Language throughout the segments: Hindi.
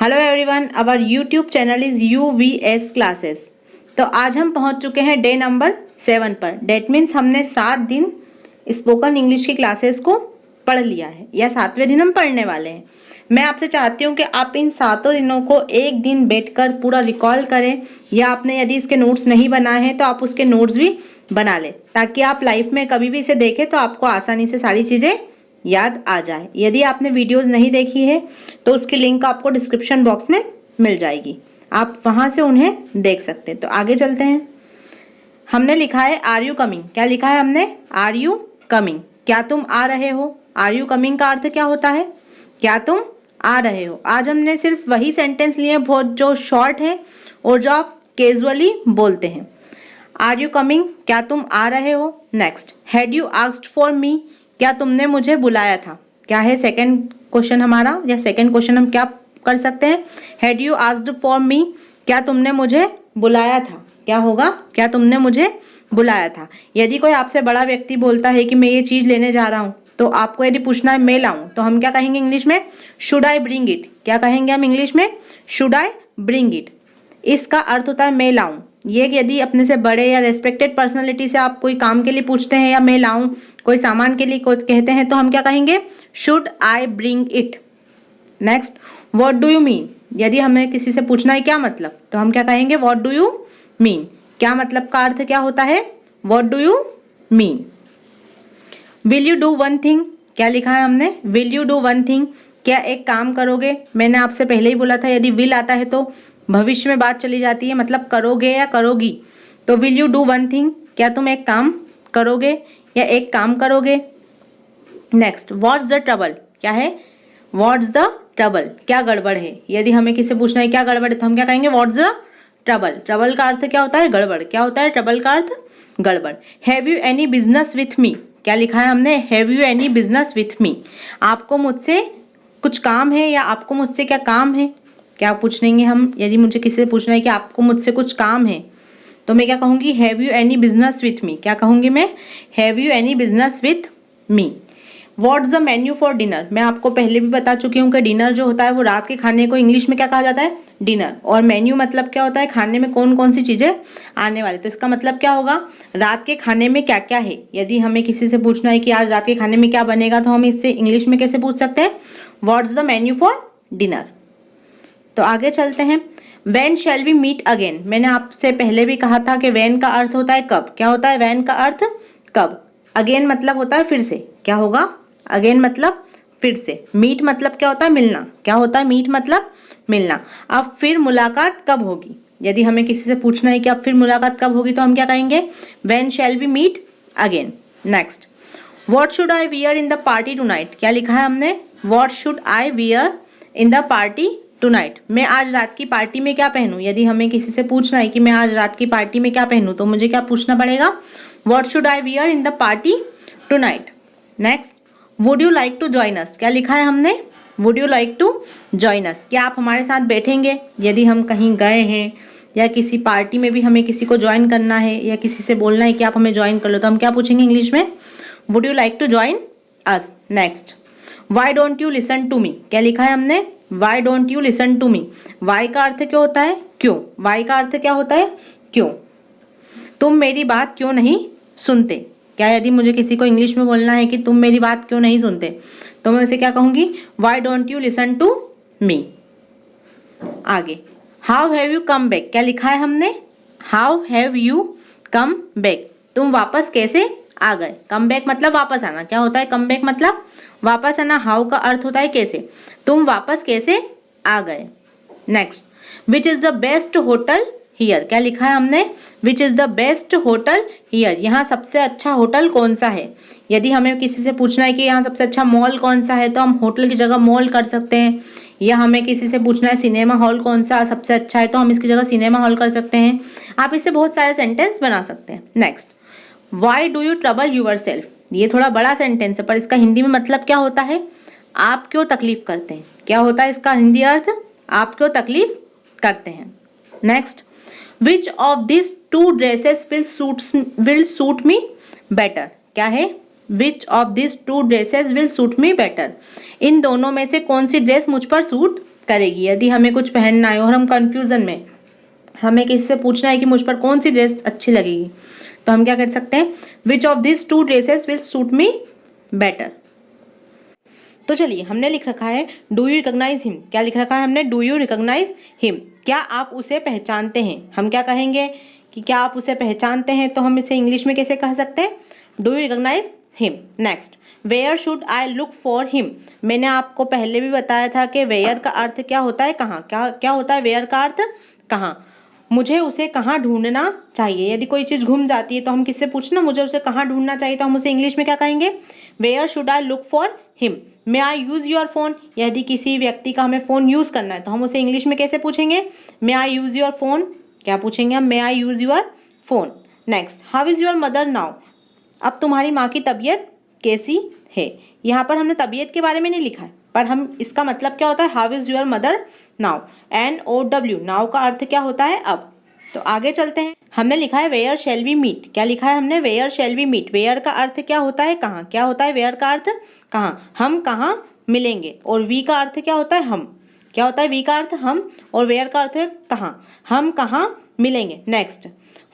Hello everyone, our YouTube channel is UVS classes. तो आज हम पहुंच चुके हैं डे नंबर 7 पर। डेट मीन्स हमने 7 दिन स्पोकन इंग्लिश की क्लासेस को पढ़ लिया है या 7वें दिन हम पढ़ने वाले हैं। मैं आपसे चाहती हूं कि आप इन 7 दिनों को एक दिन बैठकर पूरा रिकॉल करें, या आपने यदि इसके नोट्स नहीं बनाए हैं तो आप उसके नोट्स भी बना लें, ताकि आप लाइफ में कभी भी इसे देखें तो आपको आसानी से सारी चीज़ें याद आ जाए। यदि आपने वीडियोस नहीं देखी है तो उसकी लिंक आपको डिस्क्रिप्शन बॉक्स में मिल जाएगी, आप वहां से उन्हें देख सकते हैं। तो आगे चलते हैं। हमने लिखा है आर यू कमिंग। क्या लिखा है हमने? आर यू कमिंग, क्या तुम आ रहे हो। आर यू कमिंग का अर्थ क्या होता है? क्या तुम आ रहे हो। आज हमने सिर्फ वही सेंटेंस लिए बहुत जो शॉर्ट है और जो आप कैजुअली बोलते हैं। आर यू कमिंग, क्या तुम आ रहे हो। Next, had you asked for me, क्या तुमने मुझे बुलाया था। क्या है सेकंड क्वेश्चन हमारा, या सेकंड क्वेश्चन हम क्या कर सकते हैं? Had you asked for me, क्या तुमने मुझे बुलाया था। क्या होगा? क्या तुमने मुझे बुलाया था। यदि कोई आपसे बड़ा व्यक्ति बोलता है कि मैं ये चीज़ लेने जा रहा हूँ, तो आपको यदि पूछना है मैं लाऊं, तो हम क्या कहेंगे इंग्लिश में? Should I bring it. क्या कहेंगे हम इंग्लिश में? Should I bring it. इसका अर्थ होता है मैं लाऊं। ये यदि अपने से बड़े या रेस्पेक्टेड पर्सनालिटी से आप कोई काम के लिए पूछते हैं या मैं लाऊं, कोई सामान के लिए कहते हैं, तो हम क्या कहेंगे? Should I bring it. Next, what do you mean. यदि हमें किसी से पूछना है क्या मतलब, तो हम क्या कहेंगे? What do you mean. क्या मतलब का अर्थ क्या होता है? What do you mean. Will you do one thing. क्या लिखा है हमने? Will you do one thing, क्या एक काम करोगे। मैंने आपसे पहले ही बोला था यदि विल आता है तो भविष्य में बात चली जाती है, मतलब करोगे या करोगी। तो will you do one thing, क्या तुम एक काम करोगे या एक काम करोगे। Next, what's the trouble. क्या है? व्हाट्स द ट्रबल, क्या गड़बड़ है। यदि हमें किसी पूछना है क्या गड़बड़ है, तो हम क्या कहेंगे? What's the trouble. ट्रबल का अर्थ क्या होता है? गड़बड़। क्या होता है ट्रबल का अर्थ? गड़बड़। Have you any business with me. क्या लिखा है हमने? Have you any business with me, आपको मुझसे कुछ काम है या आपको मुझसे क्या काम है। क्या पूछेंगे हम? यदि मुझे किसी से पूछना है कि आपको मुझसे कुछ काम है, तो मैं क्या कहूँगी? Have you any business with me. क्या कहूँगी मैं? Have you any business with me. What's the menu for dinner. मैं आपको पहले भी बता चुकी हूँ कि डिनर जो होता है वो रात के खाने को इंग्लिश में क्या कहा जाता है? डिनर। और मेन्यू मतलब क्या होता है? खाने में कौन कौन सी चीज़ें आने वाली। तो इसका मतलब क्या होगा? रात के खाने में क्या क्या है। यदि हमें किसी से पूछना है कि आज रात के खाने में क्या बनेगा, तो हम इससे इंग्लिश में कैसे पूछ सकते हैं? What's the menu for dinner. तो आगे चलते हैं। When shall we meet again. मैंने आपसे पहले भी कहा था कि व्हेन का अर्थ होता है कब। क्या होता है व्हेन का अर्थ? कब। अगेन मतलब होता है फिर से। क्या होगा? अगेन मतलब फिर से। मीट मतलब क्या होता है? मिलना। क्या होता है मीट मतलब? मिलना। अब फिर मुलाकात कब होगी। यदि हमें किसी से पूछना है कि अब फिर मुलाकात कब होगी, तो हम क्या कहेंगे? When shall we meet again. Next, what should I wear in the party tonight. क्या लिखा है हमने? What should I wear in the party tonight, मैं आज रात की पार्टी में क्या पहनूं। यदि हमें किसी से पूछना है कि मैं आज रात की पार्टी में क्या पहनूं, तो मुझे क्या पूछना पड़ेगा? What should I wear in the party tonight. Next, would you like to join us. क्या लिखा है हमने? Would you like to join us, क्या आप हमारे साथ बैठेंगे। यदि हम कहीं गए हैं या किसी पार्टी में भी हमें किसी को ज्वाइन करना है या किसी से बोलना है कि आप हमें ज्वाइन कर लो, तो हम क्या पूछेंगे इंग्लिश में? Would you like to join us. Next, why don't you listen to me. क्या लिखा है हमने? Why don't you listen to me. Why का अर्थ क्या होता है? क्यों। वाई का अर्थ क्या होता है? क्यों। तुम मेरी बात क्यों नहीं सुनते। क्या यदि मुझे किसी को इंग्लिश में बोलना है कि तुम मेरी बात क्यों नहीं सुनते, तो मैं उसे क्या कहूंगी? Why don't you listen to me. आगे, how have you come back. क्या लिखा है हमने? How have you come back, तुम वापस कैसे आ गए। कम बैक मतलब वापस आना। क्या होता है कम बैक मतलब? वापस आना। हाउ का अर्थ होता है कैसे, तुम वापस कैसे आ गए। Next, which is the best hotel here. क्या लिखा है हमने? Which is the best hotel here, यहाँ सबसे अच्छा होटल कौन सा है। यदि हमें किसी से पूछना है कि यहाँ सबसे अच्छा मॉल कौन सा है, तो हम होटल की जगह मॉल कर सकते हैं। या हमें किसी से पूछना है सिनेमा हॉल कौन सा सबसे अच्छा है, तो हम इसकी जगह सिनेमा हॉल कर सकते हैं। आप इससे बहुत सारे सेंटेंस बना सकते हैं। Next, why do you trouble yourself. ये थोड़ा बड़ा सेंटेंस है, पर इसका हिंदी में मतलब क्या होता है? आप क्यों तकलीफ करते हैं। क्या होता है इसका हिंदी अर्थ? आप क्यों तकलीफ करते हैं। Next, which of this two dresses will suit me better. क्या है? Which of this two dresses will suit me better, इन दोनों में से कौन सी ड्रेस मुझ पर सूट करेगी। यदि हमें कुछ पहनना है और हम कंफ्यूजन में, हमें किसी से पूछना है कि मुझ पर कौन सी ड्रेस अच्छी लगेगी, तो हम क्या कर सकते हैं, which of this two dresses will suit me better. तो चलिए, हमने लिख रखा है डू यू रिकॉग्नाइज हिम। क्या लिख रखा है हमने, डू यू रिकॉग्नाइज हिम, क्या आप उसे पहचानते हैं। हम क्या कहेंगे कि क्या आप उसे पहचानते हैं, तो हम इसे इंग्लिश में कैसे कह सकते हैं, do you recognise him. Next, where should I look for him. मैंने आपको पहले भी बताया था कि वेयर का अर्थ क्या होता है, कहाँ, क्या क्या होता है वेयर का अर्थ, कहाँ। मुझे उसे कहाँ ढूंढना चाहिए। यदि कोई चीज़ घूम जाती है तो हम किससे पूछना, मुझे उसे कहाँ ढूंढना चाहिए, तो हम उसे इंग्लिश में क्या कहेंगे, where should I look for him. May I use your phone. यदि किसी व्यक्ति का हमें फ़ोन यूज़ करना है तो हम उसे इंग्लिश में कैसे पूछेंगे, may I use your phone. क्या पूछेंगे हम, may I use your phone. Next, how is your mother now. अब तुम्हारी माँ की तबीयत कैसी है। यहाँ पर हमने तबीयत के बारे में नहीं लिखा है, पर हम इसका मतलब क्या होता है, how is your mother now, NOW। Now का अर्थ क्या होता है अब। तो आगे चलते हैं, हमने लिखा है वेयर शैल वी मीट। क्या लिखा है हमने, where shall we meet. Where का अर्थ क्या होता है, कहाँ, क्या होता है वेयर का अर्थ, कहाँ, हम कहाँ मिलेंगे। और वी का अर्थ क्या होता है, हम। क्या होता है वी का अर्थ, हम, और वेयर का अर्थ है कहाँ, हम कहाँ मिलेंगे। Next,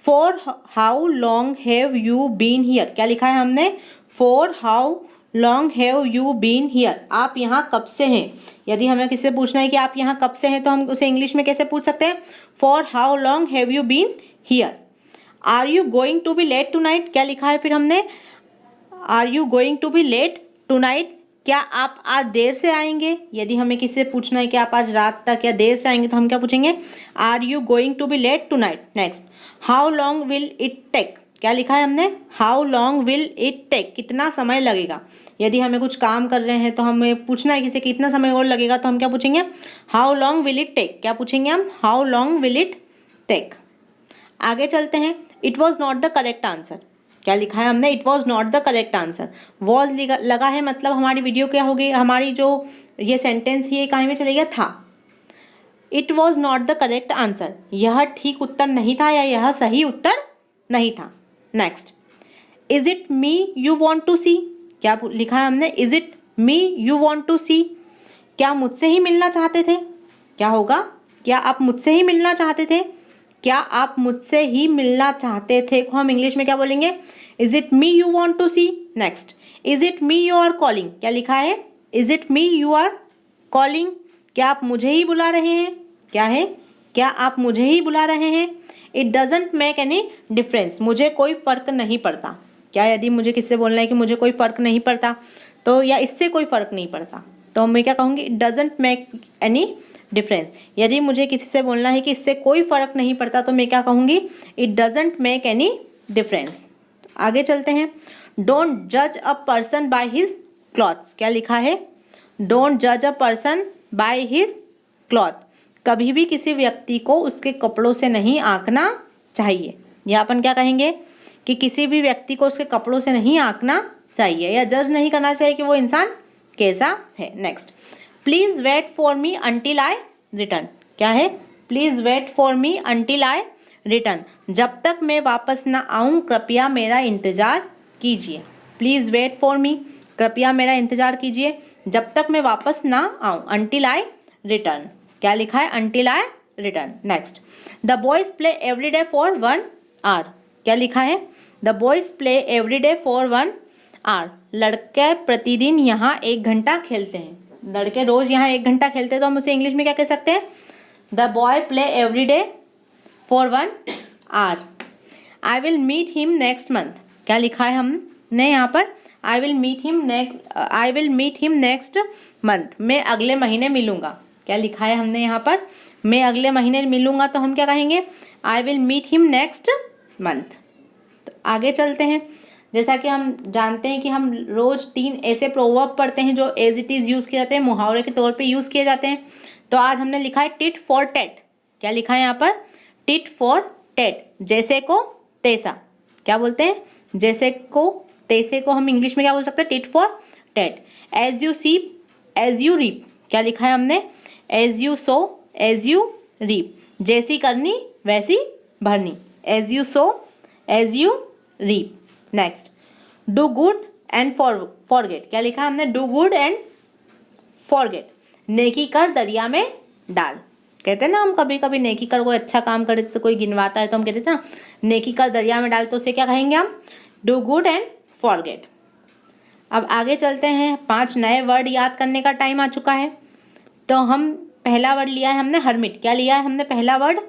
for how long have you been here. क्या लिखा है हमने, for how long have you been here, आप यहाँ कब से हैं। यदि हमें किससे पूछना है कि आप यहाँ कब से हैं, तो हम उसे इंग्लिश में कैसे पूछ सकते हैं, for how long have you been here. Are you going to be late tonight. क्या लिखा है फिर हमने, are you going to be late tonight, क्या आप आज देर से आएंगे। यदि हमें किसी से पूछना है कि आप आज रात तक या देर से आएंगे, तो हम क्या पूछेंगे, are you going to be late tonight. Next, how long will it take. क्या लिखा है हमने, how long will it take, कितना समय लगेगा। यदि हमें कुछ काम कर रहे हैं तो हमें पूछना है किसी कितना समय और लगेगा, तो हम क्या पूछेंगे, how long will it take. क्या पूछेंगे हम, how long will it take. आगे चलते हैं, it was not the correct answer. क्या लिखा है हमने, it was not the correct answer. Was लगा है मतलब हमारी वीडियो क्या होगी, हमारी जो ये सेंटेंस ये कहीं में चले गया था। It was not the correct answer, यह ठीक उत्तर नहीं था या यह सही उत्तर नहीं था। Next, is it me you want to see. क्या लिखा है हमने, is it me you want to see, क्या मुझसे ही मिलना चाहते थे। क्या होगा, क्या आप मुझसे ही मिलना चाहते थे, क्या आप मुझसे ही मिलना चाहते थे को हम इंग्लिश में क्या बोलेंगे, is it me you want to see. Next, is it me you are calling. क्या लिखा है, is it me you are calling, क्या आप मुझे ही बुला रहे हैं। क्या है, क्या आप मुझे ही बुला रहे हैं। It doesn't make any difference, मुझे कोई फ़र्क नहीं पड़ता। क्या यदि मुझे किससे बोलना है कि मुझे कोई फ़र्क नहीं पड़ता, तो या इससे कोई फ़र्क नहीं पड़ता, तो मैं क्या कहूँगी, it doesn't make any difference. यदि मुझे किसी से बोलना है कि इससे कोई फ़र्क नहीं पड़ता, तो मैं क्या कहूँगी, it doesn't make any difference. आगे चलते हैं, डोंट जज a person by his clothes. क्या लिखा है, डोंट जज a person by his cloth, कभी भी किसी व्यक्ति को उसके कपड़ों से नहीं आंकना चाहिए। या अपन क्या कहेंगे कि किसी भी व्यक्ति को उसके कपड़ों से नहीं आंकना चाहिए या जज नहीं करना चाहिए कि वो इंसान कैसा है। Next, please wait for me until I return. क्या है, please wait for me until I return, जब तक मैं वापस ना आऊँ कृपया मेरा इंतज़ार कीजिए। प्लीज़ वेट फॉर मी, कृपया मेरा इंतज़ार कीजिए जब तक मैं वापस ना आऊँ, अंटिल आई रिटर्न। क्या लिखा है, until I return. Next, the boys play every day for 1 hour. क्या लिखा है, the boys play every day for 1 hour, लड़के प्रतिदिन यहाँ 1 घंटा खेलते हैं। लड़के रोज़ यहाँ 1 घंटा खेलते हैं, तो हम उसे इंग्लिश में क्या कह सकते हैं, the boy play every day for 1 hour. I will meet him next month. क्या लिखा है हमने यहाँ पर, I will meet him next month, मैं अगले महीने मिलूँगा। क्या लिखा है हमने यहाँ पर, मैं अगले महीने मिलूँगा, तो हम क्या कहेंगे, I will meet him next month. तो आगे चलते हैं, जैसा कि हम जानते हैं कि हम रोज़ 3 ऐसे प्रोवर्ब पढ़ते हैं जो एज इट इज़ यूज़ किए जाते हैं, मुहावरे के तौर पे यूज़ किए जाते हैं। तो आज हमने लिखा है टिट फॉर टैट। क्या लिखा है यहाँ पर, टिट फॉर टैट, जैसे को तैसा। क्या बोलते हैं, जैसे को तैसे को हम इंग्लिश में क्या बोल सकते हैं, tit for tat. As you seep as you reap. क्या लिखा है हमने, as you sow as you reap, जैसी करनी वैसी भरनी। As you sow as you reap. Next, do good and forget. क्या लिखा है हमने, डू गुड एंड फॉरगेट, नेकी कर दरिया में डाल। कहते हैं ना हम कभी कभी नेकी कर, कोई अच्छा काम करे तो कोई गिनवाता है तो हम कहते थे ना नेकी कर दरिया में डाल, तो उसे क्या कहेंगे हम? Do good and forget. अब आगे चलते हैं, 5 नए वर्ड याद करने का टाइम आ चुका है। तो हम पहला वर्ड लिया है हमने हर्मिट। क्या लिया है हमने? पहला वर्ड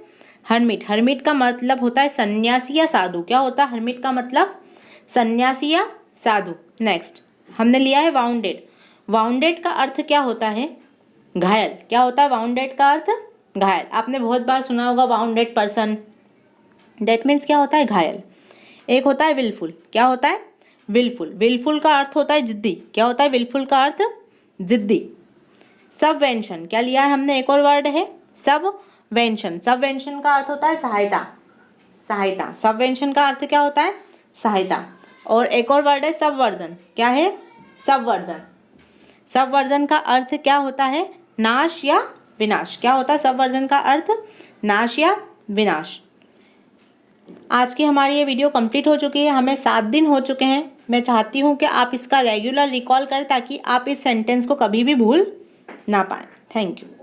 हर्मिट। हर्मिट का मतलब होता है सन्यासी या साधु। क्या होता है हर्मिट का मतलब? सन्यासी या साधु। नेक्स्ट हमने लिया है वाउंडेड। वाउंडेड का अर्थ क्या होता है? घायल। क्या होता है वाउंडेड का अर्थ? घायल। आपने बहुत बार सुना होगा वाउंडेड पर्सन, डेट मीन्स क्या होता है? घायल। एक होता है विलफुल। क्या होता है? विलफुल। विलफुल का अर्थ होता है जिद्दी। क्या होता है विलफुल का अर्थ? जिद्दी। सबवेंशन। क्या लिया है हमने? एक और वर्ड है सबवेंशन। सबवेंशन का अर्थ होता है सहायता। सहायता। सबवेंशन का अर्थ क्या होता है? सहायता। और एक और वर्ड है सबवर्जन। क्या है? सबवर्जन। सबवर्जन का अर्थ क्या होता है? नाश या विनाश। क्या होता है सबवर्जन का अर्थ? नाश या विनाश। आज की हमारी ये वीडियो कंप्लीट हो चुकी है। हमें 7 दिन हो चुके हैं। मैं चाहती हूँ कि आप इसका रेगुलर रिकॉल करें ताकि आप इस सेंटेंस को कभी भी भूल ना पाएं। Thank you.